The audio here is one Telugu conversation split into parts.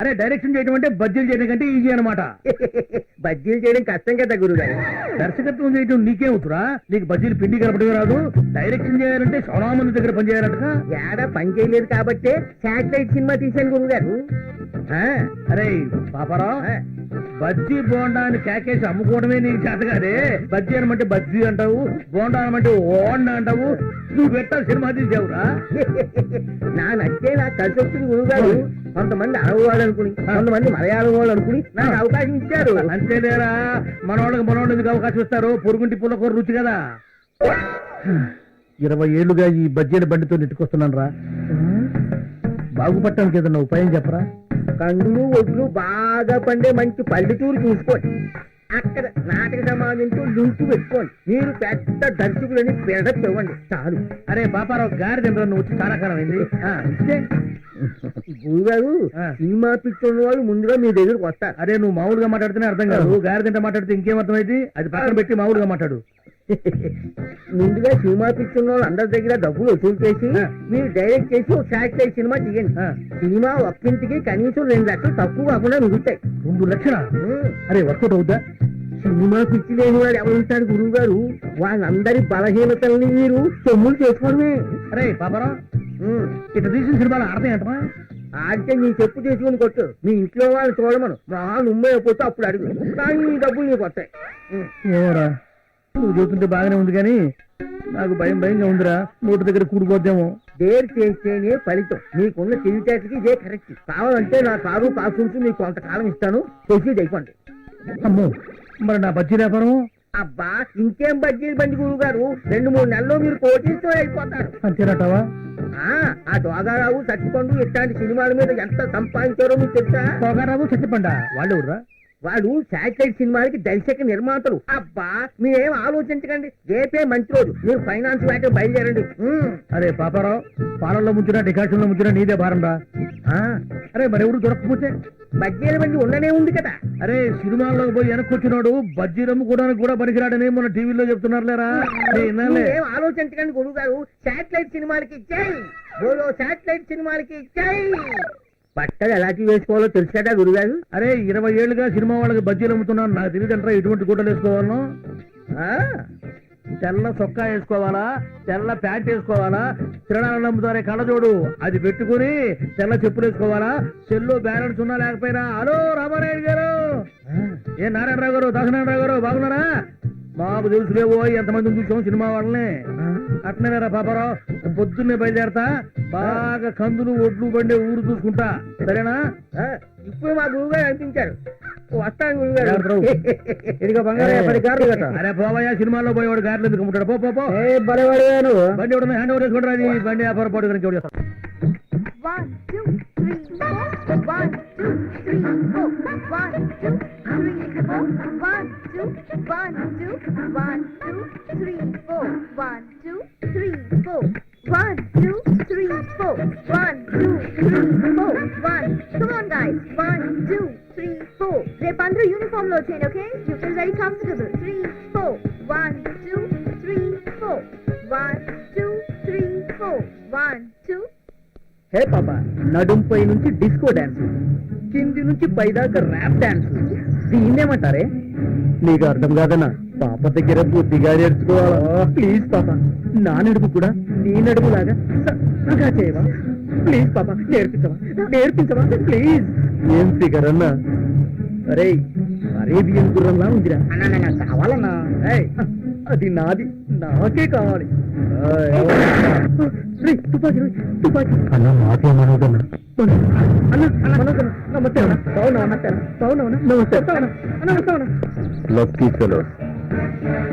అరే డైరెక్షన్ చేయడం అంటే బజ్జీలు చేయడం కంటే ఈజీ అనమాట. బజ్జీలు చేయడం కష్టం కదా గురుగారు. దర్శకత్వం చేయడం నీకేమవుతురా? నీకు బజ్జీలు పిండి కలపడం రాదు. డైరెక్షన్ చేయాలంటే చాలా మంది దగ్గర పని చేయాలట. ఏడా పని చేయలేదు కాబట్టి శాటిలైట్ సినిమా తీశాను గురుగారు. అరే పాపారావు, బజ్జీ బోండా అని కేకేసి అమ్ముకోవడమే నీకు చేత కాదే. బజ్జీ అనమంటే బజ్జీ అంటావు, బోండా అనమంటే ఓండా అంటావు. నువ్వు పెట్టా సినిమా తీసావురా. నా నచ్చే నాకు కలిసి వచ్చింది గురుగారు. కొంతమంది అరవ వాళ్ళు అనుకుని, కొంతమంది మలయాళం వాళ్ళు అనుకుని నాకు అవకాశం ఇచ్చారు. అంతేలేరా, మనోళ్ళకి ఎందుకు అవకాశం ఇస్తారు? పొరుగుంటి పుల్లకూర రుచి కదా. 20 ఏళ్లుగా ఈ బజ్జీల బండితో నెట్టుకొస్తున్నాను రా. బాగుపడటానికి ఏదన్నా ఉపాయం చెప్పరా? కందులు ఒడ్లు బాగా పండే మంచి పల్లెటూరు చూసుకోండి. అక్కడ నాటక సమాజంతో లింకు పెట్టుకోండి. మీరు పెద్ద దర్శకులని పెడత ఇవ్వండి చాలు. అరే పాపారావు గారి తింటారు, నువ్వు వచ్చి చాలా కాలం అయింది. గురుగారు, సినిమా పిచ్చున్న వాళ్ళు ముందుగా మీ దగ్గరకు వస్తారు. అరే నువ్వు మామూలుగా మాట్లాడితేనే అర్థం కాదు, గారి తింట మాట్లాడితే ఇంకేం అర్థమైంది? అది పక్కన పెట్టి మామూలుగా మాట్లాడు. ముందుగా సినిమా పిచ్చున్న వాళ్ళు అందరి దగ్గర డబ్బులు వసూలు చేసి మీరు డైరెక్ట్ చేసి ఒక శాటిలైట్ సినిమా తీయండి. సినిమా ఒక్కింటికి కనీసం 2 లక్షలు తక్కువ కాకుండా మిగులుతాయి. 2 లక్షలా? అరే వర్కౌట్ అవుతా? సినిమా పిచ్చి లేని వాడు ఎవరుంటాడు గురువు గారు? వాళ్ళందరి బలహీనతల్ని మీరు సొమ్ములు చేసుకోవడమే. అరే పాపారావు, ఇట్లా తీసిన సినిమాలు ఆడతాయి అంటమా? ఆడితే నీ చెప్పు తీసుకుని కొట్టు. మీ ఇంట్లో వాళ్ళు చూడమను. మా నుమ్మే పోతే అప్పుడు అడుగు. కానీ ఈ డబ్బులు నీకు వస్తాయి. ఏమోరా, నువ్వు చూస్తుంటే బాగానే ఉంది కానీ నాకు భయంగా ఉందిరా. నోటి దగ్గర కూడిపోద్దేమో. డేర్ చేస్తేనే ఫలితం. నీకున్న తెలివితేటకి ఇదే కరెక్ట్. కావాలంటే నా కారు కాసుంటూ మీకు కొంతకాలం ఇస్తాను. ప్రొసీడ్ అయిపోండి. అమ్మో, మరి నా బజ్జీ వ్యాపారం? అబ్బా, ఇంకేం బజ్జీలు బండి గురువు గారు. 2-3 నెలల్లో మీరు కోటీతో అయిపోతారు. అంతేనటావా? ఆ దోగారావు, సత్తిపండు ఇట్లాంటి సినిమాల మీద ఎంత సంపాదించారో మీకు తెలుసా? దోగారావు, సత్తిపండ వాళ్ళు ఎవరురా? వాళ్ళు శాటిలైట్ సినిమాలకి దర్శక నిర్మాతలు. అబ్బా, మీరేం ఆలోచించకండి. రేపే మంచి రోజు. మీరు ఫైనాన్స్ వేట బయలుదేరండి. అరే పాపారావు, పాలల్లో ముంచినా డికాషన్ లో ముంచినా నీదే భారం రా. అరే మరెవరు దొరకకపోతే? బజ్జీల బండి ఉండనే ఉంది కదా. అరే సినిమాల్లోకి పోయి వెనక్కి వచ్చినాడు బజ్జీలు అమ్ముకోవడానికి కూడా పనికిరాడని మొన్న టీవీలో చెప్తున్నారు లేరా. ఏం ఆలోచించకండి గురువు గారు. శాటిలైట్ సినిమాలకి జై బోలో, శాటిలైట్ సినిమాలకి జై. బట్టలు ఎలాంటి వేసుకోవాలో తెలుసు కదా గురుగారు. అరే 20 ఏళ్లుగా సినిమా వాళ్ళకి బజ్జీలు అమ్ముతున్నాను. నాకు తెలియదంటారా ఎటువంటి గుడ్డలు వేసుకోవాలను? తెల్ల చొక్కా వేసుకోవాలా, తెల్ల ప్యాంట్ వేసుకోవాలా, తిరణాలను అమ్ముతారే కళ్ళజోడు అది పెట్టుకుని తెల్ల చెప్పులు వేసుకోవాలా, సెల్లో బ్యాలెన్స్ ఉన్నా లేకపోయినా. హలో రామారాయుడు గారు, ఏ నారాయణరావు గారు, దాసనారాయణరావు గారు, బాగున్నారా? మాకు తెలుసులేవో ఎంతమందిని చూసాం సినిమా వాళ్ళని. అట్నేరా పాపారావు, పొద్దున్నే బయలుదేరతా. బాగా కందులు ఒడ్లు బండి ఊరు చూసుకుంటా, సరేనా? ఇప్పుడు మా గురువు గారు అనిపించారు. వస్తాను గురువు గారు. అరే పోవయ్యా, సినిమాలో పోయేవాడు గారెలు ఎందుకు అమ్ముతాడు? పో బలవాడు బండి ఎవడన్నా హ్యాండ్ ఓవర్ చేసుకుంటారా? అది బండి వ్యాపారం పాటు గురించి ఎవరు చేస్తారు? 1 2 3 4 1 2 3 4 1 2 3 4 1 2 1 2 1 2 3 4 1 2 3 4 1 2 3 4 1 2 3 4 1. Come on guys, 1 2 3 4. రేపు అందరూ యూనిఫామ్ లో వచ్చేయండి. Okay, you feel very comfortable. 3 4 1 2 3 4 1 2 3 4 1 2. హే పాపా, నడుంపై నుంచి డిస్కో డాన్స్, కింది నుంచి పైదాకా ర్యాప్ డాన్స్. దీన్నేమంటారే? నీకు అర్థం కాదన్నా. పాప దగ్గర బుద్ధిగా నేర్చుకోవాలా? ప్లీజ్ పాప, నా నడుపు కూడా నీ నడుపు లాగా సగా చేయవా? ప్లీజ్ పాప, నేర్పించవా ప్లీజ్. ఏం ఫిగర్ అన్నా? అరే అరేబియన్ గుర్రంలా ఉందిరా. కావాలన్నా? అది నాది, నాకే కావాలి. తుపాకి అన్నా, నాకేమనోదన్నా. నమస్తే లక్కీ ఫెలో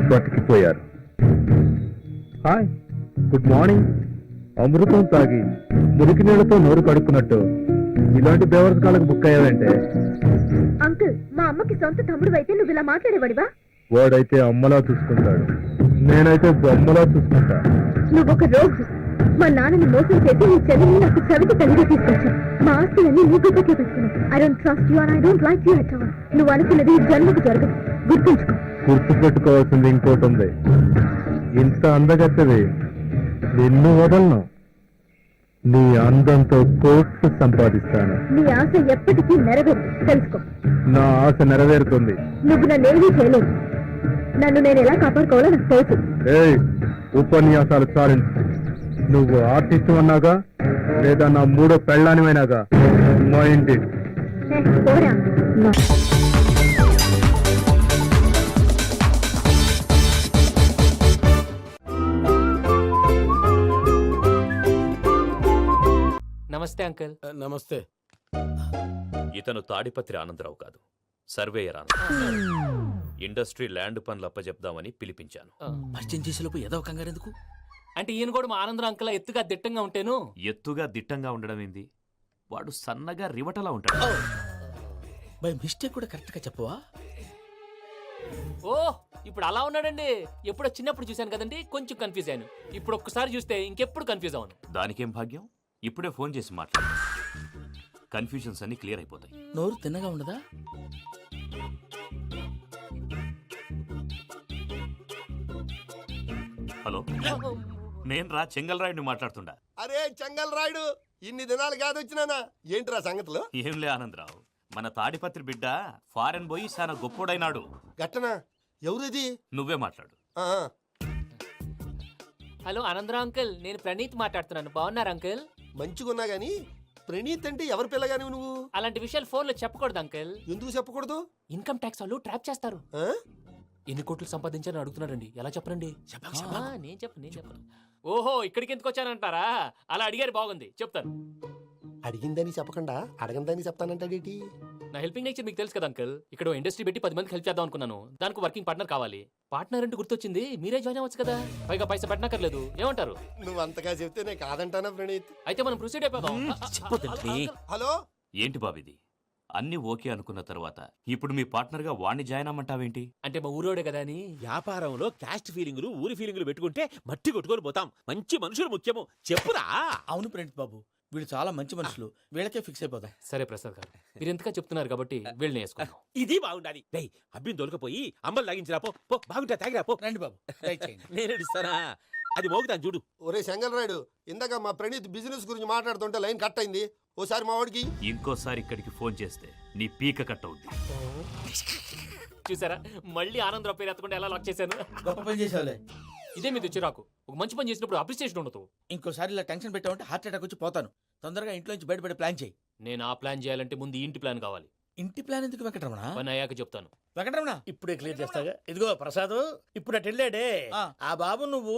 బతికిపోయారు. Hi, good morning. అమృతం తాగి మురికి నీళ్లతో నోరు కడుక్కున్నట్టు ఇలాంటి బేవర్స్ కాళ్ళకు బుక్ అయ్యావంటే. అంకుల్, మా అమ్మకి సొంత తమ్ముడు అయితే నువ్వు ఇలా మాట్లాడేవాడివా? వాడైతే అమ్మలా చూసుకుంటాడు, నేనైతే బొమ్మలా చూసుకుంటా. నువ్వు ఒక రోగు. మా నాన్నని మోసం చేసి నీ చెల్లిని నాకు చవిటి తల్లిగా తీసుకొచ్చావు. మా ఆస్తులన్నీ నీ గుర్తుకే పెట్టుకున్నావు. I don't trust you and I don't like you at all. నువ్వు అనుకున్నది ఈ జన్మకు జరగదు, గుర్తుంచుకో. గుర్తు పెట్టుకోవాల్సింది ఇంకోటి ఉంది. ఇంత అందగత్తది నిన్ను వదలను. నీ అందంతో కోట్లు సంపాదిస్తాను. నీ ఆశ ఎప్పటికీ నెరవేరు తెలుసుకో. నా ఆశ నెరవేరుతుంది. నువ్వు నన్ను ఏమీ చేయలేవు. నన్ను నేను ఎలా కాపాడుకోవాలో నాకు తెలుసు. ఏయ్, ఉపన్యాసాలు చాలించు. నువ్వు ఆర్టిస్ట్ అన్నాగా లేదా నా మూడో పెళ్ళానివైనాగా మైండ్ ఇట్. పోరా నమస్తే అంకుల్. నమస్తే. ఇతను తాడిపత్రి ఆనందరావు కాదు, సర్వేయర్ ఆనందరావు. ఇండస్ట్రీ ల్యాండ్ పనులు అప్పచెప్దామని పిలిపించాను. పరిచయం చేసేలోపు ఏదో కంగారు ఎందుకు? అంటే ఈయన కూడా మా ఆనందరావు అంకుల్ ఎత్తుగా దిట్టంగా ఉంటేను. ఎత్తుగా దిట్టంగా ఉండడం ఏంది? వాడు సన్నగా రివటలా ఉంటాడు. బై మిస్టేక్ కూడా కరెక్ట్ గా చెప్పవా? ఓ ఇప్పుడు అలా ఉన్నాడండి. ఎప్పుడో చిన్నప్పుడు చూశాను కదండి, కొంచెం కన్ఫ్యూజ్ అయ్యాను. ఇప్పుడు ఒక్కసారి చూస్తే ఇంకెప్పుడు కన్ఫ్యూజ్ అవ్వను. దానికేం భాగ్యం, ఇప్పుడే ఫోన్ చేసి మాట్లాడు. కన్ఫ్యూజన్స్ అన్ని క్లియర్ అయిపోతాయి. నోరు తిన్నగా ఉండదా? హలో, నేను రా చెంగల్రాయుడిని మాట్లాడుతుండా. అరే చెంగల్ రాయుడు, ఇన్ని దినాలు కాదు వచ్చినానా? ఏంట్రా సంగతులు? ఏంలే ఆనందరావు, మన తాడిపత్రి బిడ్డ ఫారెన్ పోయి చాలా గొప్పోడైనాడు. గట్టనా? ఎవరిది? నువ్వే మాట్లాడు. ఆ, హలో ఆనందరావు అంకుల్, నేను ప్రణీత్ మాట్లాడుతున్నాను. బాగున్నారు అంకుల్? మంచిగున్నా గాని ప్రణీత్ అంటే ఎవరి పిల్లగాని నువ్వు? అలాంటి విషయాలు ఫోన్లో చెప్పకూడదు అంకుల్. ఎందుకు చెప్పకూడదు? ఇన్కమ్ ట్యాక్స్ వాళ్ళు ట్రాప్ చేస్తారు. ఆ? ఎన్ని కోట్లు సంపాదించాలని అడుగుతున్నారండి. ఎలా చెప్పరండి? చెప్పకు, ఆ, చెప్పకు. నేను చెప్పను. ఓహో ఇక్కడికి ఎందుకు వచ్చానంటారా? అలా అడిగారు, బాగుంది, చెప్తాను. అడిగిందని చెప్పకుండా అడగందని చెప్తానంటాడేటి? నా హెల్పింగ్ నేచర్ మీకు తెలుసు కదా అంకల్. ఇక్కడ ఇండస్ట్రీ పెట్టి 10 మందికి హెల్ప్ చేద్దాం అనుకున్నాను. దానికి వర్కింగ్ పార్ట్నర్ కావాలి. పార్ట్నర్ అంటే గుర్తొచ్చింది, మీరే జాయిన్ అవ్వచ్చు కదా. పైగా పైసా పెట్టనక్కర్లేదు. ఏమంటారు? నువ్వు అంతగా చెప్తేనే కాదంటానా ప్రణీత్? అయితే మనం ప్రొసీడ్ అయిపోదాం. చెప్పొద్దండి. హలో, ఏంటి బాబిది? అన్ని ఓకే అనుకున్న తర్వాత ఇప్పుడు మీ పార్ట్నర్ గా వాణ్ణి జాయిన్ అమ్మంటావేంటి? అంటే మా ఊరోడే కదా అని. వ్యాపారంలో క్యాస్ట్ ఫీలింగులు, ఊరి ఫీలింగులు పెట్టుకుంటే మట్టి కొట్టుకొని పోతాం. మంచి మనుషులు ముఖ్యము. చెప్పురా. అవును ప్రణీత్ బాబు, వీళ్ళు చాలా మంచి మనుషులు. వీళ్ళకే ఫిక్స్ అయిపోదాం. సరే ప్రసాద్ గారు, మీరు ఎంతగా చెప్తున్నారు కాబట్టి వీళ్ళని వేసుకుందాం. ఇది బాగుండాలి. డేయ్ అబ్బిని దొలకపోయి అంబలు లాగించిరా పో. పో బాగుంటా తాగిరా పో. రండి బాబు, దయచేయండి. నేను ఇస్తానా? అది మోగుతాను చూడు. ఒరే చెంగల్ రాయుడు, ఇందాక మా ప్రణీత్ బిజినెస్ గురించి మాట్లాడుతుంటే లైన్ కట్ అయింది. ఓసారి మా వాడికి. ఇంకోసారి ఇక్కడికి ఫోన్ చేస్తే నీ పీక కట్ అవుద్ది. చూసారా, మళ్ళీ ఆనందరావు పేరు ఎత్తకుండా ఎలా లాక్ చేశాను. గొప్ప పని చేసావులే. ఇదే మీద చిరాకు. ఒక మంచి పని చేసినప్పుడు అప్రిసియేషన్ ఉండదు. ఇంకోసారి ఇలా టెన్షన్ పెట్టామంటే హార్ట్ అటాక్ వచ్చి పోతాను. తొందరగా ఇంట్లో నుంచి బయటపడే ప్లాన్ చేయి. నేను ఆ ప్లాన్ చేయాలంటే ముందు ఈ ఇంటి ప్లాన్ కావాలి. ఇంటి ప్లాన్ ఎందుకు వెంకటరమణ? పని అయ్యాక చెప్తాను. వెంకటరమణ ఇప్పుడే క్లియర్ చేస్తాగా. ఇదిగో ప్రసాద్, ఇప్పుడు అటు వెళ్ళాడే ఆ. ఆ బాబు, నువ్వు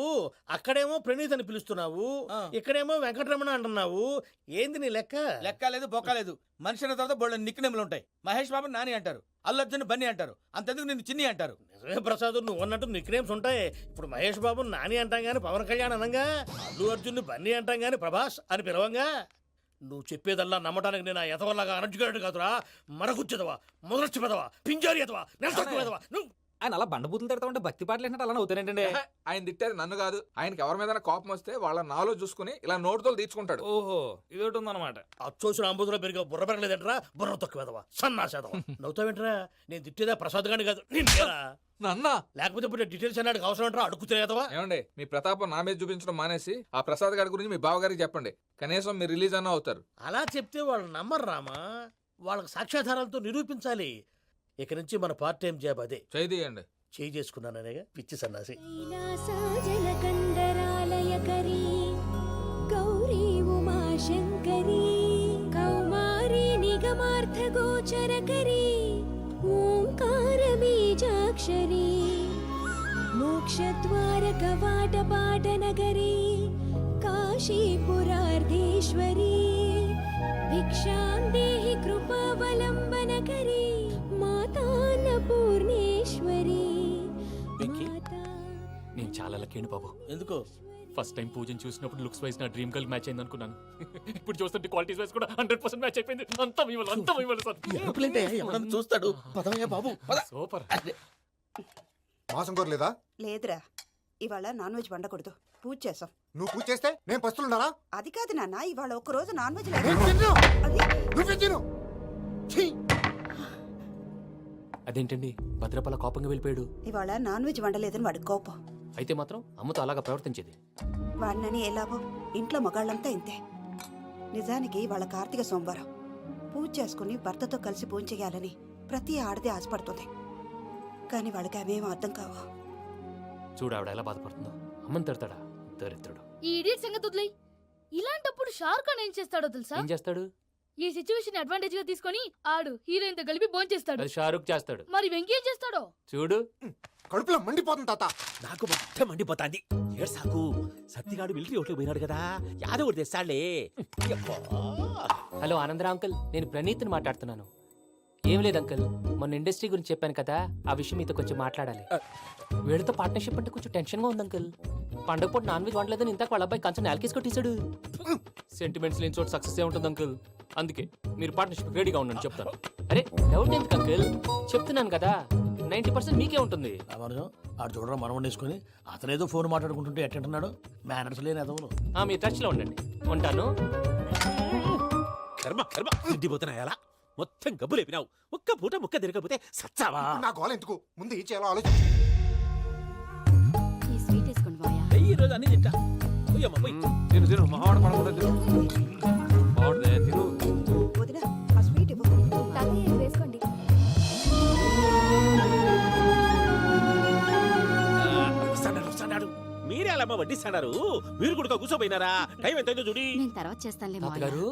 అక్కడేమో ప్రణీత్ అని పిలుస్తున్నావు, ఆ. ఇక్కడేమో వెంకటరమణ అంటున్నావు. ఏంది నీ లెక్క? లెక్క లేదు, బొక్క లేదు. మనిషి అన్న తర్వాత బోళ్ళ నిక్నెములు ఉంటాయి. మహేష్ బాబు నాని అంటారు, అల్లు అర్జున్ బన్నీ అంటారు, అంతెందుకు నిన్ను చిన్ని అంటారు. నిజమే ప్రసాద్, నువ్వు అన్నట్టు నిక్నేమ్స్ ఉంటాయి. ఇప్పుడు మహేష్ బాబు నాని అంటాం గాని పవన్ కళ్యాణ్ అనంగా, అల్లు అర్జున్ బన్నీ అంటాం గాని ప్రభాస్ అని పిలవంగా. నువ్వు చెప్పేదల్లా నమ్మటానికి నేను ఎతవల్లాగా అనర్జుగాడు కాదురా. మరగుచ్చదవా, మొదలచ్చి పెదవా, పింజారి ఎదవా, నెలసొక్కుదవా నువ్వు. ఆయన అలా బండబూతులు తిడతా ఉంటే భక్తి పాటలు ఏంటంటే అలా అవుతానంటే. ఆయన తిట్టేది నన్ను కాదు, ఆయనకి ఎవరి మీద కోపం వస్తే వాళ్ళ నాలో చూసుకుని ఇలా నోటుతో తీర్చుకుంటాడు. ఓహో ఇదొకటి ఉందన్నమాట. అచ్చోసిన అంబుధులో పెరిగే బుర్ర పెరగలేదంటరా, బుర్ర తొక్కువేదవా, సన్నాసేదవా. నవ్వుతావేంట్రా? నేను తిట్టేదా ప్రసాద్ గాని కాదు నిన్నేరా. నన్నా లేకపోతే ఇప్పుడు డీటెయిల్స్ అన్నాడు అవసరం అంటారా? అడుగుతులేదవా. ఏమండి, మీ ప్రతాపం నా మీద చూపించడం మానేసి ఆ ప్రసాద్ గారి గురించి మీ బావగారికి చెప్పండి. కనీసం మీరు రిలీజ్ అన్న అవుతారు. అలా చెప్తే వాళ్ళు నమ్మరు రామా. వాళ్ళకి సాక్ష్యాధారాలతో నిరూపించాలి. ఇక నుంచి మన పార్ట్ టైం జాబ్ అదే. చేయండి. చేయి చేసుకున్నాననేగా పిచ్చి సన్నాసి. కైలాసజలకండరాలయకరీ గౌరీ ఉమాశంకరీ కౌమారీ నిగమార్థగోచరకరీ ఓంకారబీజాక్షరీ మోక్షద్వారకవాటపాటనగరీ కాశీపురార్ధేశ్వరీ భిక్షాం దేహి కృపావలంబనకరీ మాతాన్నపూర్ణేశ్వరీ. నేను చాలా లక్కీని బాబు. ఎందుకు? ఫస్ట్ టైం పూజను చూసినప్పుడు లుక్స్ వైజ్ నా డ్రీమ్ గర్ల్ మ్యాచ్ అయింది అనుకున్నాను. ఇప్పుడు చూస్తుంటే క్వాలిటీస్ వైజ్ కూడా 100% మ్యాచ్ అయిపోయింది. అంతా ఇవ్వాలి సార్. ఎరుపులేంటే ఎవడన్నా చూస్తాడు. పదవయ్యా బాబు, పద. సూపర్. మాసం కోరలేదా? లేదురా, ఇవాళ నాన్ వెజ్ వండకూడదు. పూజ చేసాం. నువ్వు పూజ చేస్తే నేను పస్తులున్నారా? అది కాదు నాన్న, ఇవాళ ఒక రోజు నాన్ వెజ్ అదేంటండి భద్రపల కోపంగా వెళ్ళిపోయాడు? ఇవాళ నాన్ వెజ్ వండలేదని వాడి కోపం. అయితే మాత్రం అమ్మతో అలాగా ప్రవర్తించేది. వాడినని ఎలాగో ఇంట్లో మగాళ్ళంతా ఇంతే. నిజానికి వాళ్ళ కార్తీక సోమవారం పూజ చేసుకుని భర్తతో కలిసి పూజ చేయాలని ప్రతి ఆడది ఆశపడుతుంది. కానీ వాళ్ళకి అవేం అర్థం కావు. చూడు ఆవిడ ఎలా బాధపడుతుందో. అమ్మని తిడతాడా దరిద్రుడు. ఈ ఇడియట్ సంగతి వదిలేయ్. ఇలాంటప్పుడు షారుఖ్ ఖాన్ ఏం చేస్తాడో తెలుసా? ఏం చేస్తాడు? ఈ సిచ్యువేషన్ అడ్వాంటేజ్ గా తీసుకొని ఆడు హీరోయిన్ తో కలిపి బోన్ చేస్తాడు. అది షారుఖ్ చేస్తాడు. మరి వెంకీ ఏం చేస్తాడో చూడు. కడుపులో మండిపోతుంది తాత. నాకు మొత్తం మండిపోతాంది. ఏడు సాకు సత్తిగాడు మిలిటరీ ఓట్లు పోయినాడు కదా, యాదవ్ ఒకటి తెస్తాడులే. హలో ఆనందరా అంకుల్, నేను ప్రణీత్ని మాట్లాడుతున్నాను. ఏం లేదు అంకుల్, మొన్న ఇండస్ట్రీ గురించి చెప్పాను కదా, ఆ విషయం మీతో కొంచెం మాట్లాడాలి. వీళ్ళతో పార్ట్నర్షిప్ అంటే కొంచెం టెన్షన్ గా ఉంది అంకుల్. పండగ పూట నాన్ వెజ్ వండలేదని ఇంతకు వాళ్ళ అబ్బాయి కంచెం నేలకేసి కొట్టేశాడు. సెంటిమెంట్స్ లేని చోట సక్సెస్ ఏ ఉంటుంది అంకుల్. అందుకే మీరు పార్ట్నర్షిప్ రెడీగా ఉండండి చెప్తాను. అరే డౌట్ ఎందుకు అంకుల్, చెప్తున్నాను కదా 90% మీకే ఉంటుంది. రామానుజం ఆడు చూడడం మనం వండేసుకుని అతనేదో ఫోన్ మాట్లాడుకుంటుంటే ఎట్టంటున్నాడు. మేనర్స్ లేని అదవులు. మీరు టచ్ లో ఉండండి. ఉంటాను. కర్మ కర్మ తిండిపోతున్నా ఎలా మొత్తం గబ్బు లేపినావు. ఒక్క పూట ముక్క తిరగకపోతే సచ్చావా? నా గోల ఎందుకు, ముందు ఏం చేయాలో ఆలోచించు. ఈ స్వీట్ వేసుకోండి మాయా. ఈ రోజు అన్ని తింటా. పోయమ్మ, పోయ్. తిను మావాడ పడకుండా తిను. మావాడిదే తిను. వదినా ఆ స్వీట్ ఇవ్వు. వేసుకోండి. వస్తాడు. మీరే అలా వడ్డిస్తాడారు. మీరు కూడా కూర్చోపోయినారా? టైం ఎంతైందో చూడి. నేను తర్వాత చేస్తానులే మాయా. తాతగారు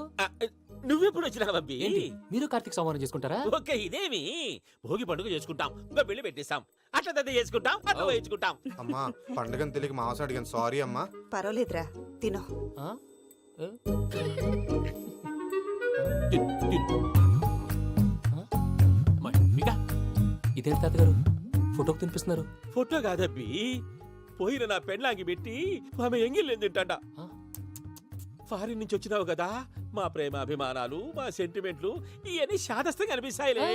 నువ్వెప్పుడు వచ్చినా బంబి? ఏంటి మీరు కార్తీక్ సంహారం చేసుకుంటారా? ఓకే, ఇదేమి భోగి పండుగ చేసుకుంటాం, ఇంకా పెళ్లి పెట్టేస్తాం, అట్లా దద్ద చేసుకుంటాం, అట్లా వేయించుకుంటాం. అమ్మా పండుగని తెలియక మాంసం అడిగాను, సారీ అమ్మా. పర్వాలేదురా, తినో. ఆ? ఏ? ఇదేంటి తాతగారు ఫోటోకి తినిపిస్తున్నారు? ఫోటో కాదబ్బి, పోయిన నా పెళ్ళాంగి పెట్టి ఆమె ఎంగిల్లేం తింటాడ. ఫారిన్ నుంచి వచ్చినావు కదా, మా ప్రేమ అభిమానాలు, మా సెంటిమెంట్లు ఇవన్నీ శాదస్తంగా అనిపిస్తాయిలే.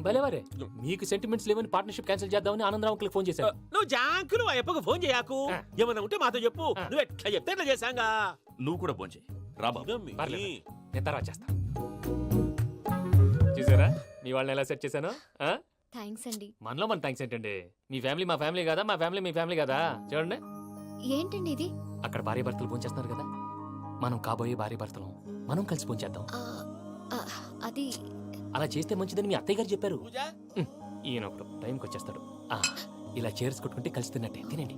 భలేవారే, మీకు సెంటిమెంట్స్ లేవని పార్ట్నర్షిప్ క్యాన్సిల్ చేద్దామని ఆనందరావు అంకుల్ ఫోన్ చేశారు. నువ్వు జాంకులు ఆ ఎప్పకు ఫోన్ చేయకు. ఏమన్నా ఉంటే మాతో చెప్పు. నువ్వు ఎట్లా చెప్తే ఎట్లా చేశాంగా. నువ్వు కూడా ఫోన్ చేయి. రా బాబు. పర్లేదు, నేను తర్వాత చేస్తా. చూసారా మీ వాళ్ళని ఎలా సెట్ చేశాను? థ్యాంక్స్ అండి. మనలో మన థ్యాంక్స్ ఏంటండి, మీ ఫ్యామిలీ మా ఫ్యామిలీ కదా, మా ఫ్యామిలీ మీ ఫ్యామిలీ కదా. చూడండి ఏంటండి ఇది? అక్కడ భార్య భర్తలు ఫోన్ చేస్తున్నారు కదా, మనం కాబోయే భార్య భర్తలు మనం కలిసి ఫోన్ చేద్దాం. అది అలా చేస్తే మంచిదని మీ అత్తయ్య గారు చెప్పారు. ఈయన ఒకడు టైంకి వచ్చేస్తాడు. ఇలా చేర్స్ కొట్టుకుంటే కలిసి తిన్నట్టే. తినండి.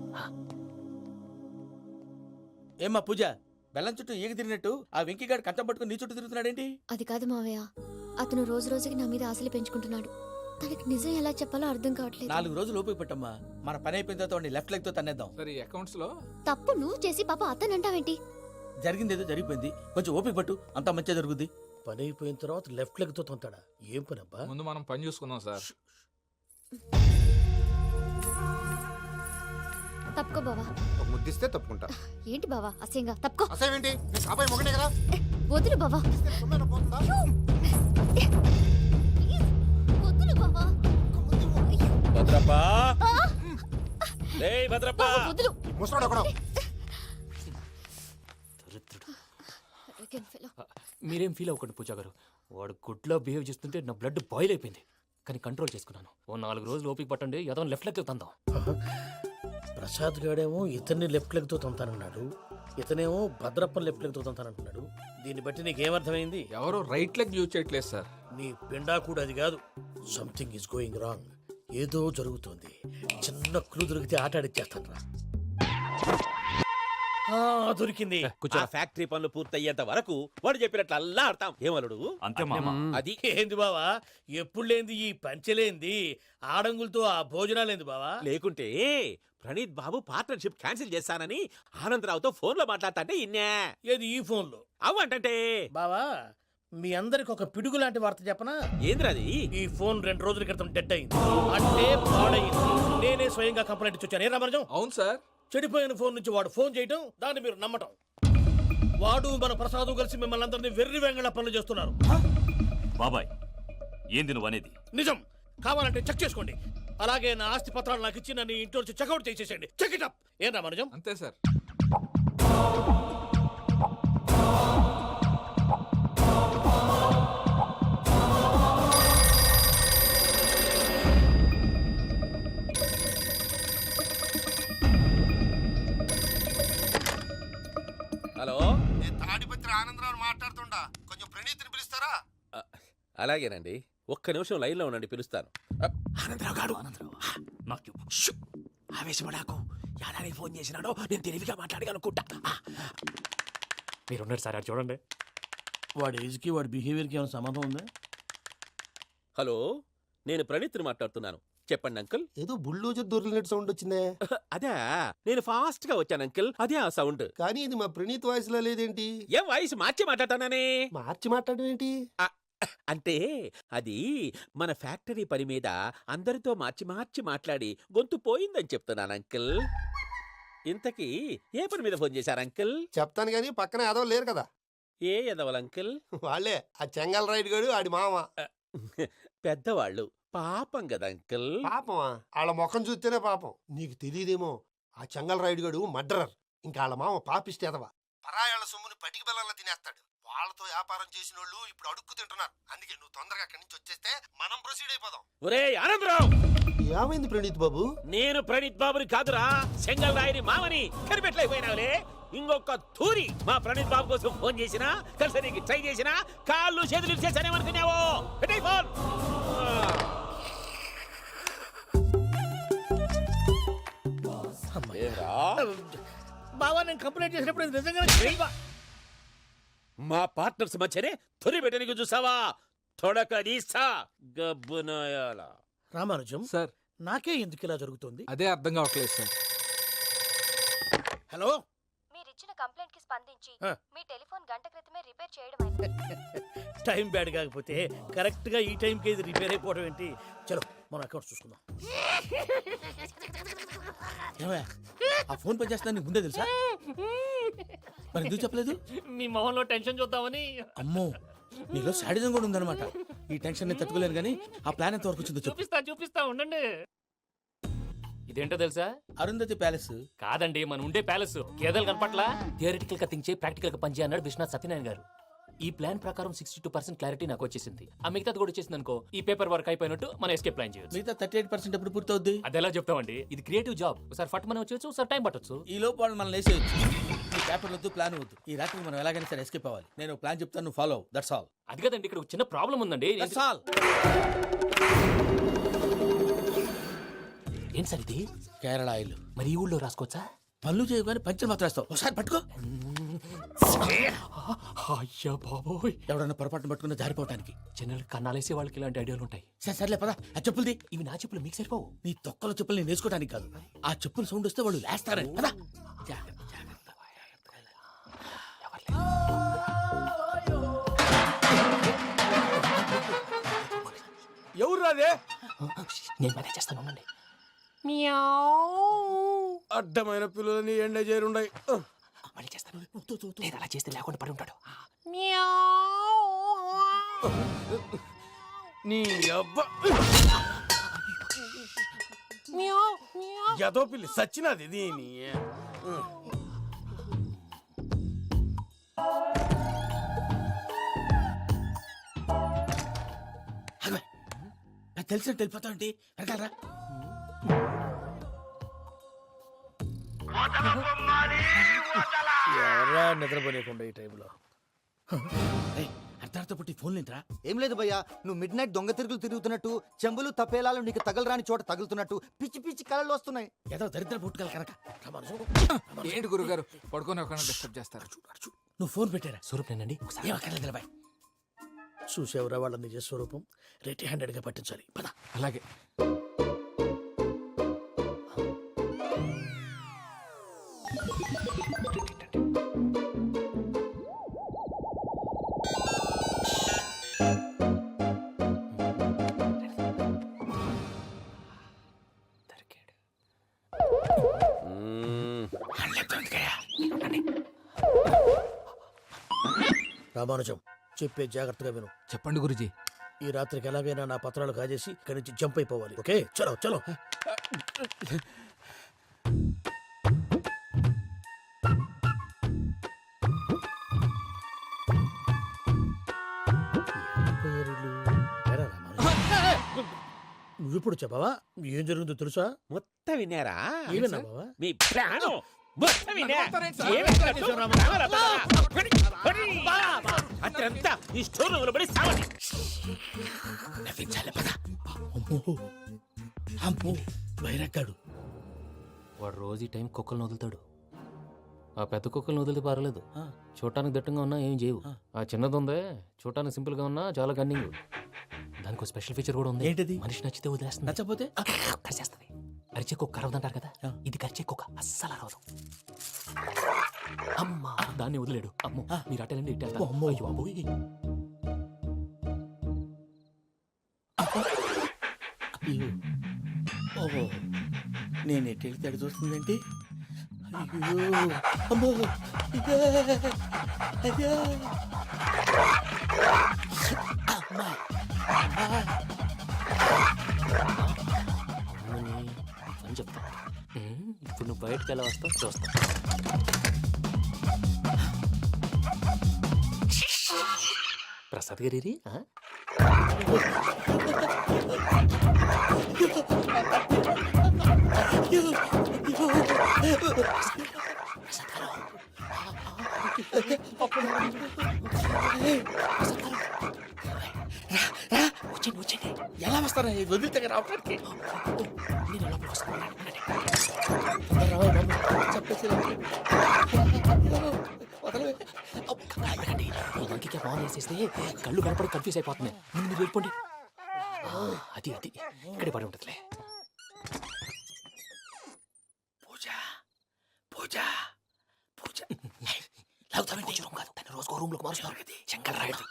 ఏమ్మా పూజ, బెల్లం చుట్టూ ఈగ తిరిగినట్టు ఆ వెంకీగాడు కంచం పట్టుకుని నీ చుట్టూ తిరుగుతున్నాడేంటి? అది కాదు మావయ్య, అతను రోజు రోజుకి నా మీద ఆశలు పెంచుకుంటున్నాడు. తనకి నిజం ఎలా చెప్పాలో అర్థం కావట్లేదు. 4 రోజులు ఓపిక పట్టమ్మా, మన పని అయిపోయిన తర్వాత లెఫ్ట్ లెగ్ తో తన్నేద్దాం. సరే అకౌంట్స్ లో తప్పు నువ్వు చేసి పాప అతను అంటావేంటి? జరిగిందేదో జరిగిపోయింది, కొంచెం ఓపిక పట్టు, అంతా మంచిగా జరుగుద్ది. పని అయిపోయిన తర్వాత లెఫ్ట్ లెగ్ తో తొంతాడా? ఏం పని అబ్బా? ముందు మనం పని చూసుకుందాం సార్. తప్పుకో బావా. ఒక ముద్దిస్తే తప్పుకుంటా. ఏంటి బావా అసహ్యంగా? తప్పుకో. అసేమేంటి, నీ కాబోయే మొగనే కదా. వదులు బావా. సుమ్మేనా పోతుందా? వదులు బావా. భద్రప్ప, రేయ్ భద్రప్ప. వదులు. ముసరాడు ఒకడు. మీరేం ఫీల్ అవ్వకండి పూజా గారు, వాడు గుడ్లో బిహేవ్ చేస్తుంటే నా బ్లడ్ బాయిల్ అయిపోయింది. కానీ కంట్రోల్ చేసుకున్నాను. ఓ 4 రోజులు ఓపిక పట్టండి, ఏదో లెఫ్ట్ లెగ్ తందాం. ప్రసాద్ గాడేమో ఇతన్ని లెఫ్ట్ లెగ్ తో తొంతానన్నాడు, ఇతనేమో భద్రప్పని లెఫ్ట్ లెగ్ తో తొంతానంటున్నాడు. దీన్ని బట్టి నీకేమర్థమైంది? ఎవరు రైట్ లెగ్ యూజ్ చేయట్లేదు సార్. నీ పిండా కూడా అది కాదు. Something is going wrong. ఏదో జరుగుతోంది. చిన్న క్లూ దొరికితే ఆట ఆడిచ్చేస్తాను రా. దొరికింది. ఆ ఫ్యాక్టరీ పనులు పూర్తయ్యేంత వరకు వాడు చెప్పినట్లు అల్లా ఆడతాం. ఏమలుడు? అంతే మామ. అది ఏంది బావా, ఎప్పుడు లేంది ఈ పంచలేంది, ఆడంగులతో ఆ భోజనాలేంది బావా? లేకుంటే ప్రణీత్ బాబు పార్ట్నర్షిప్ క్యాన్సిల్ చేస్తానని ఆనందరావుతో ఫోన్ లో మాట్లాడతాంటే ఇన్నే. ఏది ఈ ఫోన్ లో? అవ్వంటే బావా, మీ అందరికి ఒక పిడుగు లాంటి వార్త చెప్పనా? ఏంద్రది? ఈ ఫోన్ 2 రోజుల క్రితం డెడ్ అయింది, అంటే పాడైంది. నేనే స్వయంగా కంప్లైంట్ ఇచ్చాను. ఏ రామరాజం? అవును సార్. చెడిపోయిన ఫోన్ నుంచి వాడు ఫోన్ చేయటం, దాన్ని మీరు నమ్మటం. వాడు మన ప్రసాదు కలిసి మిమ్మల్ని అందరినీ వెర్రి వెంగళ పనులు చేస్తున్నారు. బాబాయ్ ఏంది నువ్వు అనేది? నిజం. కావాలంటే చెక్ చేసుకోండి. అలాగే నా ఆస్తి పత్రాలు నాకు ఇచ్చి నన్ను ఇంట్లో నుంచి చెక్అౌట్ చేసేసండి. Check it up. ఏం రామరాజం? అంతే సార్. హలో, నేను తాడిపత్రి ఆనందరావు మాట్లాడుతుండా. అలాగేనండి, ఒక్క నిమిషం లైన్లో ఉండండి, పిలుస్తాను. ఆనందరావు గారు నాకు ఆవేశపడాకు. యాదానికి ఫోన్ చేసినాడో నేను తెలివిగా మాట్లాడగలనుకుంటా. మీరున్నారు సార్, అది చూడండి. వాడి ఏజ్కి వాడి బిహేవియర్కి ఏమైనా సంబంధం ఉందా? హలో, నేను ప్రణీత్ని మాట్లాడుతున్నాను. చెప్పండి అంకుల్. ఏదో బుల్డోజర్ దొరికినట్టు సౌండ్ వచ్చిందే. అదే, నేను ఫాస్ట్ గా వచ్చాను అంకుల్, అదే ఆ సౌండ్. కానీ ఇది మా ప్రణీత్ వాయిస్ లో లేదేంటి? ఏం వాయిస్ మార్చి మాట్లాడతానని? మార్చి మాట్లాడడం ఏంటి? అంటే అది మన ఫ్యాక్టరీ పని మీద అందరితో మార్చి మార్చి మాట్లాడి గొంతు పోయిందని చెప్తున్నాను అంకుల్. ఇంతకీ ఏ పని మీద ఫోన్ చేశారు అంకుల్? చెప్తాను కానీ పక్కన ఏదో లేరు కదా. ఏ ఎదవల అంకుల్? వాళ్ళే ఆ చెంగల్ రైడ్ గడు ఆడి మామ. పెద్దవాళ్ళు, పాపం కదా అంకుల్. పాపమా? వాళ్ళ ముఖం చూస్తేనే పాపం. నీకు తెలియదేమో, ఆ చెంగల్ రైడ్ గడు మర్డరర్. ఇంకా వాళ్ళ మామ పాపిస్తేదవా. పరాయాళ్ళ సొమ్ముని పటికి బెల్లంలో తినేస్తాడు. వాళ్ళతో వ్యాపారం చేసిన వాళ్ళు ఇప్పుడు అడుక్కు తింటున్నారు. అందుకే నువ్వు తొందరగా అక్కడి నుంచి వచ్చేస్తే మనం ప్రొసీడ్ అయిపోదాం. ఒరే ఆనందరావు! ఏమైంది ప్రణీత్ బాబు? నేను ప్రణీత్ బాబుని కాదురా, సెంగల్ రాయని మామని. కనిపెట్టలేకపోయినావులే. ఇంకొక తూరి మా ప్రణీత్ బాబు కోసం ఫోన్ చేసినా, కలిసి ట్రై చేసినా, కాళ్ళు చేతులు చేశానేమనుకున్నావో. పెట్టేయ్ ఫోన్. బావా, నేను కంప్లైంట్ చేసినప్పుడు ఇది నిజంగా మా పార్ట్నర్స్ మధ్యనే తొలి పెట్టడానికి చూసావా? తొడక నీస్తా గబ్బునాయాల. రామానుజం సార్, నాకే ఎందుకు ఇలా జరుగుతుంది? అదే అర్థం కావట్లేదు సార్. హలో, మీరిచ్చిన కంప్లైంట్ కి స్పందించి ఆ. మీ టెలిఫోన్ గంట క్రితమే రిపేర్ చేయడం అయింది. టైం బ్యాడ్ కాకపోతే కరెక్ట్ గా ఈ టైంకి ఇది రిపేర్ అయిపోవడం ఏంటి? చలో మన అకౌంట్స్ చూసుకుందాం. ఏమయ్య, ఆ ఫోన్ పని చేస్తా నీకు ముందే తెలుసా? మరి ఎందుకు చెప్పలేదు? మీ మొహంలో టెన్షన్ చూద్దామని. అమ్మో, నీలో శాడిజం కూడా ఉందన్నమాట. ఈ టెన్షన్ నేను తట్టుకోలేను కానీ ఆ ప్లాన్ ఎంత వరకు వచ్చిందో చెప్పు. చూపిస్తా ఉండండి. ఇదేంటో తెలుసా? అరుంధతి ప్యాలెస్ కాదండి, మన ఉండే ప్యాలెస్. గేదెలు కనపట్లా? థియరిటికల్ గా థింక్ చేయి, ప్రాక్టికల్ గా పనిచేయ అన్నాడు విశ్వనాథ్ సత్యనారాయణ గారు. ఈ ప్లాన్ ప్రకారం 62% క్లారిటీ నాకు వచ్చేసింది. ఆ మిగతాది కూడా వచ్చేసింది అనుకో, ఈ పేపర్ వర్క్ అయిపోయినట్టు మనం ఎస్కేప్ ప్లాన్ చేయొచ్చు. మిగతా 38% ఎప్పుడు పూర్తవుద్ది? అది ఎలా చెప్తామండి? ఇది క్రియేటివ్ జాబ్. ఒకసారి ఫట్ మనం వచ్చేయచ్చు, ఒకసారి టైం పట్టొచ్చు. ఈ లోపు వాళ్ళు మనం లేసేయచ్చు. ఈ పేపర్ వద్దు, ప్లాన్ వద్దు. ఈ రాత్రికి మనం ఎలాగైనా సరే ఎస్కేప్ అవ్వాలి. నేను ప్లాన్ చెప్తాను, నువ్వు ఫాలో. That's all. అది కదండి, ఇక్కడ ఒక చిన్న ప్రాబ్లం ఉందండి. That's all. ఏం సార్ ఇది? కేరళ ఆయిల్. మరి ఈ ఊళ్ళో రాసుకోవచ్చా? పనులు చేయగానే పంచర్ మాత్రం వేస్తావు. ఒకసారి పట్టుకో. అయ్యా బాబోయ్, ఎవడన్నా పొరపాటున పట్టుకున్న జారిపోవటానికి. జనరల్ కన్నాలేసే వాళ్ళకి ఇలాంటి ఐడియాలు ఉంటాయి. సర్లే పదా, ఆ చెప్పులది. ఇవి నా చెప్పులు, మీకు సరిపోవు. నీ తొక్కల చెప్పులు నేను వేసుకోవడానికి కాదు, ఆ చెప్పులు సౌండ్ వస్తే వాళ్ళు లేస్తారని. పదా. ఎవరు రాదే? నేను మేనేజ్ చేస్తాను, ఉండండి. అడ్డమైన పిల్లలని ఎండ చేరుండయి. మళ్ళీ చేస్తాను. లేదు, అలా చేస్తే లేకుండా పడి ఉంటాడు. నీ అబ్బా ఎదో పిల్లి సచ్చినది దీని. నాకు తెలిసినట్టు వెళ్ళిపోతావు ఏంటి? వెనకాలరా. ఎవరా నిద్రపోలేకుండా ఈ టైంలో? అర్ధార్థ పుట్టి ఫోన్ లేంట్రా. ఏం లేదు భయ్యా, నువ్వు మిడ్ నైట్ దొంగ తిరుగులు తిరుగుతున్నట్టు, చెంబులు తపేలాలు నీకు తగలరాని చోట తగులుతున్నట్టు పిచ్చి పిచ్చి కళలు వస్తున్నాయి. ఏదో దరిద్ర పుట్టుకల కనుక. ఏంటి గురుగారు పడుకొని ఒక డిస్టర్బ్ చేస్తారు? నువ్వు ఫోన్ పెట్టారా? స్వరూప్ నేనండి. ఒకసారి ఏం అక్కర్లేదు బాయ్. చూసేవరా వాళ్ళ నిజ స్వరూపం. రెడీ హ్యాండెడ్ గా పట్టించాలి. పద. అలాగే. రామానుజం, చెప్పే జాగ్రత్తగా విను. చెప్పండి గురుజీ. ఈ రాత్రికి ఎలాగైనా నా పత్రాలు కాజేసి ఇక్కడి నుంచి జంప్ అయిపోవాలి. ఓకే, చలో చలో. నువ్విప్పుడు చెప్పవా ఏం జరిగిందో తెలుసా? మొత్తం విన్నారా? ఏమన్నా బావా? మీ ప్లాన్ అత్రంతా ఈ స్టోర్ రూమ్ లో పడి సావండి. నవ్వించాలి పద. అమ్మో అమ్మో బైరక్కాడు. వాడు రోజు ఈ టైం కుక్కలను వదులుతాడు. ఆ పెద్ద కుక్కలను వదిలితే పర్లేదు, చూడటానికి దట్టంగా ఉన్నా ఏం చేయవు. ఆ చిన్నది ఉందే, చూడటానికి సింపుల్ గా ఉన్నా చాలా గన్నింగ్. దానికి స్పెషల్ ఫీచర్ కూడా ఉంది. ఏంటది? మనిషి నచ్చితే వదిలేస్తుంది, నచ్చపోతే కరిచేస్తుంది. అరిచే కుక్క అరవదంటారు కదా, ఇది కరిచే కుక్క అస్సలు అరవదు. అమ్మా దాన్ని వదిలేడు. అమ్మో మీరు అటెండి ఇటు వెళ్తారు. అమ్మో. అయ్యో బాబోయ్. ఓహో నేను ఎటు వెళ్తే అటు చూస్తుందంటే అయ్యో అమ్మో అయ్యో అయ్యో అమ్మా అమ్మని అని చెప్తా. ఇప్పుడు నువ్వు బయటకు ఎలా వస్తావు చూస్తా. ప్రసాద్ గారి వచ్చండి వచ్చండి. ఎలా వస్తారా వదిలితే రావడానికి నేను లోపల వస్తాను. చెప్పేసి ఈ లంకికి ఫోన్ వేసేస్తే కళ్ళు కనపడి కన్ఫ్యూజ్ అయిపోతున్నాయి. ముందు మీరు వెళ్ళిపోండి. అది అది ఇక్కడే పడి ఉంటుందిలే. పూజ పూజ పూజ పూజ రూమ్ కాదు, తను రోజుకో రూమ్ లోకి మారుస్తున్నారు కదా. శంకర్ రాయుడు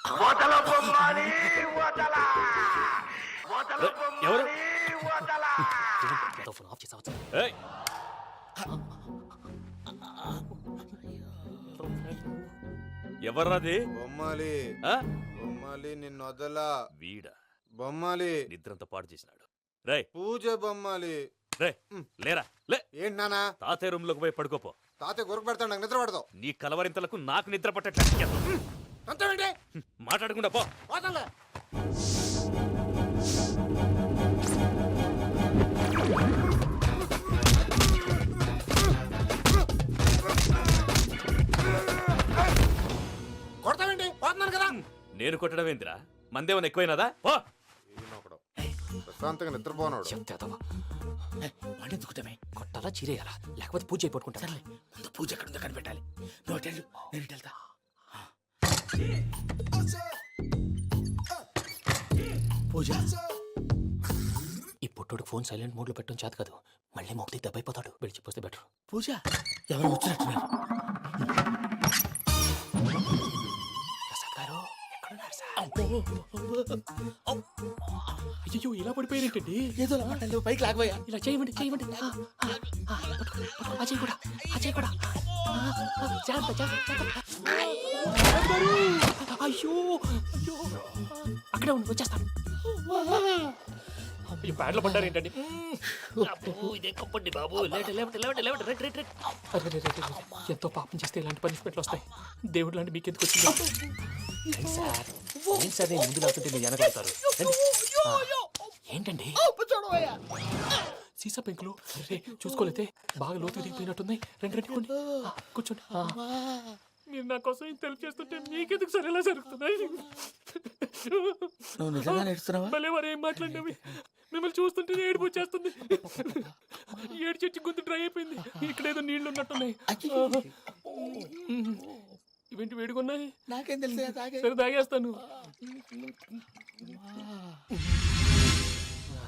ఎవరు? ఫోన్ ఆఫ్ చేసావచ్చు. ఏయ్, ఎవర్రాది? బొమ్మాలి ఆ? బొమ్మాలి నిన్ను వదలా. వీడా బొమ్మాలి నిద్రంతా పాడు చేసినాడు. రేయ్ పూజ బొమ్మాలి. రే లేరా లే. ఏంటి నానా తాతయ్య రూమ్ లోకి పోయి పడుకోపో. తాతయ్య గురకు పెడతాడు, నాకు నిద్ర పడతావు. నీ కలవరింతలకు నాకు నిద్ర పట్టట్లేదు. అంతేంటి మాట్లాడకుండా పో. పోతాలే. కొడతావేంటి? పోతున్నాను కదా. నేను కొట్టడం ఏందిరా? మందేమన్నా ఎక్కువైనదా? పో. ప్రశాంతంగా నిద్రపోనాడు. వాడెందుకుంటామే కొట్టాలా చీరేయాలా లేకపోతే పూజ అయిపోట్టుకుంటా. సర్లే ముందు పూజ ఎక్కడ ఉందో కనిపెట్టాలి. నువ్వు అటు వెళ్ళు, నేను ఇటు వెళ్తా. పూజ ఈ పుట్టోడు ఫోన్ సైలెంట్ మోడ్ లో పెట్టడం చేత కాదు. మళ్ళీ మొక్కటి దెబ్బైపోతాడు. వెళ్ళి చెప్పొస్తే బెటర్. పూజ ఎవరు వచ్చినట్టున్నారు. ప్రసాద్ గారు ఎక్కడున్నారు సార్? అయ్యో ఇలా పడిపోయినట్టండి. ఏదో మాటలు పైకి లాగబోయా. ఇలా చేయమండి చేయమండి. అజయ్ కూడా అజయ్ కూడా జాగ్రత్త జాగ్రత్త. అయ్యో అయ్యో అక్కడే ఉండి వచ్చేస్తాను. ఈ బ్యాడ్లో పడ్డారు ఏంటండి? ఇదే కప్పండి బాబు. ఎంతో పాపం చేస్తే ఇలాంటి పనిష్మెంట్లు వస్తాయి. దేవుడు లాంటి మీకు ఎందుకు వచ్చింది సార్? ఏం సార్ నేను ముందు లేకుంటే మీరు వెనకాడతారు. ఏంటండి సీసా పెంకులు చూసుకోలేతే బాగా లోతు దిగిపోయినట్టున్నాయి. రెండు రెండు కూర్చోండి. మీరు నా కోసం ఇంత హెల్ప్ చేస్తుంటే మీకెందుకు సరే ఎలా జరుగుతున్నాయి? నువ్వు నిజంగా నేర్చుతున్నావా? మళ్ళీ మరి ఏం మాట్లాడినవి? మిమ్మల్ని చూస్తుంటే ఏడుపు వచ్చేస్తుంది. ఏడు చెట్టు గొంతు డ్రై అయిపోయింది. ఇక్కడ ఏదో నీళ్లు ఉన్నట్టున్నాయి. ఇవేంటి వేడుకున్నాయి? నాకేం తెలుసు. సరే తాగేస్తాను.